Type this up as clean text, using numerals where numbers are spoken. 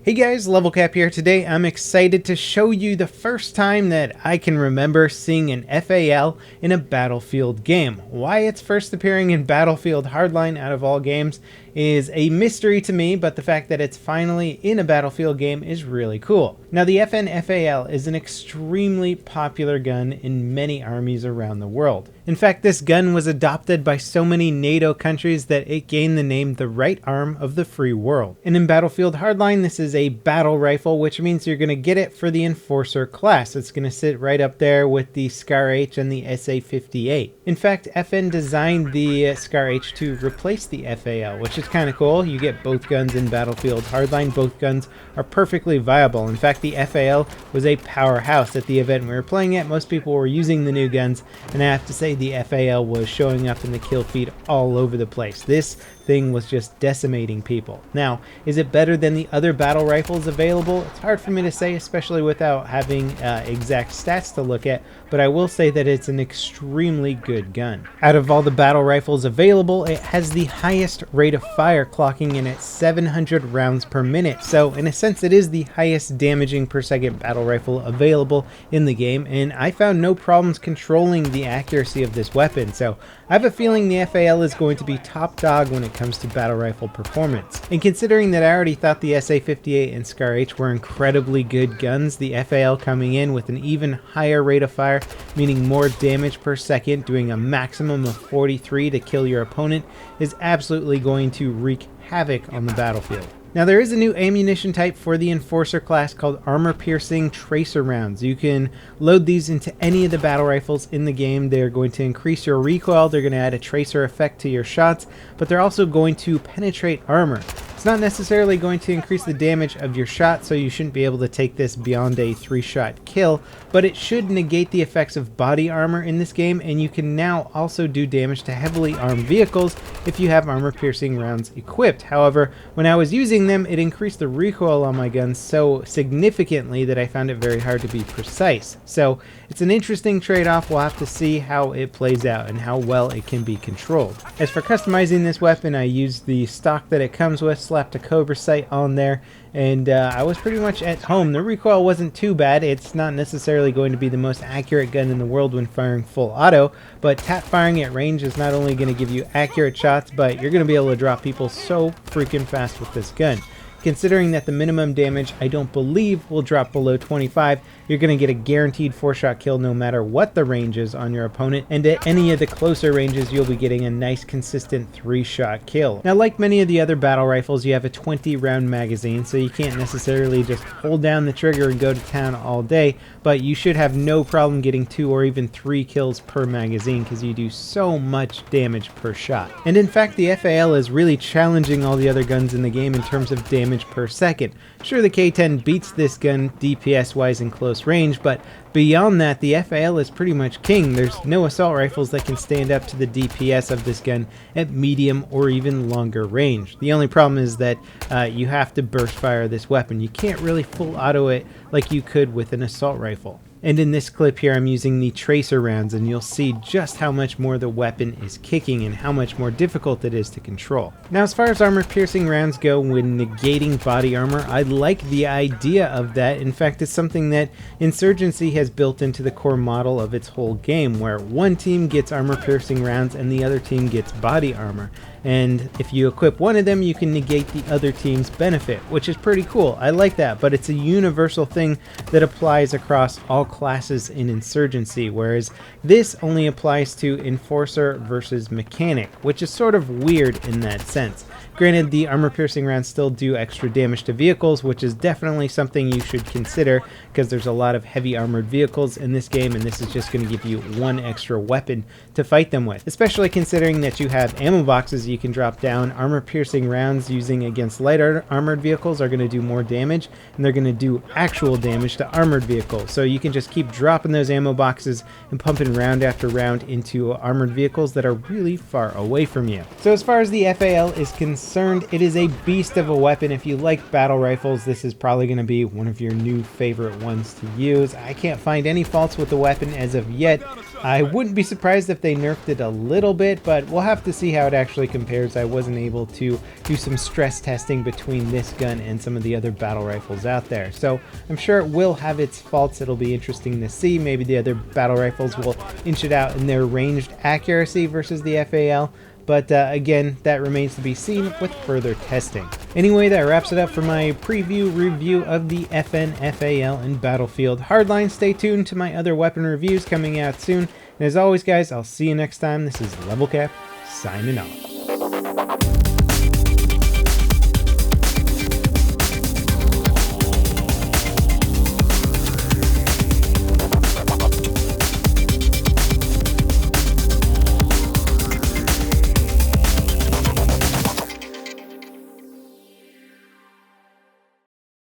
Hey guys, LevelCap here. Today I'm excited to show you the first time that I can remember seeing an FAL in a Battlefield game. Why it's first appearing in Battlefield Hardline out of all games is a mystery to me, but the fact that it's finally in a Battlefield game is really cool. Now the FN FAL is an extremely popular gun in many armies around the world. In fact, this gun was adopted by so many NATO countries that it gained the name the right arm of the free world. And in Battlefield Hardline, this is a battle rifle, which means you're going to get it for the Enforcer class. It's going to sit right up there with the Scar H and the SA-58. In fact, FN designed the Scar H to replace the FAL, which is kind of cool. You get both guns in Battlefield Hardline. Both guns are perfectly viable. In fact, the FAL was a powerhouse at the event we were playing at. Most people were using the new guns, and I have to say the FAL was showing up in the kill feed all over the place. This thing was just decimating people. Now, is it better than the other battle rifles available? It's hard for me to say, especially without having exact stats to look at, but I will say that it's an extremely good gun. Out of all the battle rifles available, it has the highest rate of fire, clocking in at 700 rounds per minute. So in a sense, it is the highest damaging per second battle rifle available in the game, and I found no problems controlling the accuracy of this weapon. So I have a feeling the FAL is going to be top dog when it comes to battle rifle performance. And considering that I already thought the SA-58 and Scar H were incredibly good guns, the FAL coming in with an even higher rate of fire, meaning more damage per second, doing a maximum of 43 to kill your opponent, is absolutely going to wreak havoc on the battlefield. Now there is a new ammunition type for the Enforcer class called armor-piercing tracer rounds. You can load these into any of the battle rifles in the game. They're going to increase your recoil, they're going to add a tracer effect to your shots, but they're also going to penetrate armor. It's not necessarily going to increase the damage of your shot, so you shouldn't be able to take this beyond a 3-shot kill, but it should negate the effects of body armor in this game, and you can now also do damage to heavily armed vehicles if you have armor-piercing rounds equipped. However, when I was using them, it increased the recoil on my gun so significantly that I found it very hard to be precise. So it's an interesting trade-off. We'll have to see how it plays out and how well it can be controlled. As for customizing this weapon, I used the stock that it comes with, slapped a Cobra sight on there, and I was pretty much at home. The recoil wasn't too bad. It's not necessarily going to be the most accurate gun in the world when firing full auto, but tap firing at range is not only going to give you accurate shots, but you're going to be able to drop people so freaking fast with this gun. Considering that the minimum damage I don't believe will drop below 25, you're going to get a guaranteed 4-shot kill no matter what the range is on your opponent, and at any of the closer ranges you'll be getting a nice consistent 3-shot kill. Now, like many of the other battle rifles, you have a 20-round magazine, so you can't necessarily just hold down the trigger and go to town all day, but you should have no problem getting 2 or even 3 kills per magazine because you do so much damage per shot. And in fact, the FAL is really challenging all the other guns in the game in terms of damage per second. Sure, the K10 beats this gun DPS wise in close range, but beyond that, the FAL is pretty much king. There's no assault rifles that can stand up to the DPS of this gun at medium or even longer range. The only problem is that you have to burst fire this weapon. You can't really full auto it like you could with an assault rifle. And in this clip here, I'm using the tracer rounds, and you'll see just how much more the weapon is kicking and how much more difficult it is to control. Now, as far as armor-piercing rounds go when negating body armor, I like the idea of that. In fact, it's something that Insurgency has built into the core model of its whole game, where one team gets armor-piercing rounds and the other team gets body armor. And if you equip one of them, you can negate the other team's benefit, which is pretty cool. I like that, but it's a universal thing that applies across all classes in Insurgency, whereas this only applies to Enforcer versus Mechanic, which is sort of weird in that sense. Granted, the armor-piercing rounds still do extra damage to vehicles, which is definitely something you should consider because there's a lot of heavy armored vehicles in this game, and this is just going to give you one extra weapon to fight them with. Especially considering that you have ammo boxes you can drop down. Armor-piercing rounds using against light armored vehicles are going to do more damage, and they're going to do actual damage to armored vehicles. So you can just keep dropping those ammo boxes and pumping round after round into armored vehicles that are really far away from you. So as far as the FAL is concerned, it is a beast of a weapon. If you like battle rifles, this is probably going to be one of your new favorite ones to use. I can't find any faults with the weapon as of yet. I wouldn't be surprised if they nerfed it a little bit, but we'll have to see how it actually compares. I wasn't able to do some stress testing between this gun and some of the other battle rifles out there. So I'm sure it will have its faults. It'll be interesting to see. Maybe the other battle rifles will inch it out in their ranged accuracy versus the FAL. But again, that remains to be seen with further testing. Anyway, that wraps it up for my preview review of the FN FAL in Battlefield Hardline. Stay tuned to my other weapon reviews coming out soon. And as always, guys, I'll see you next time. This is LevelCap, signing off.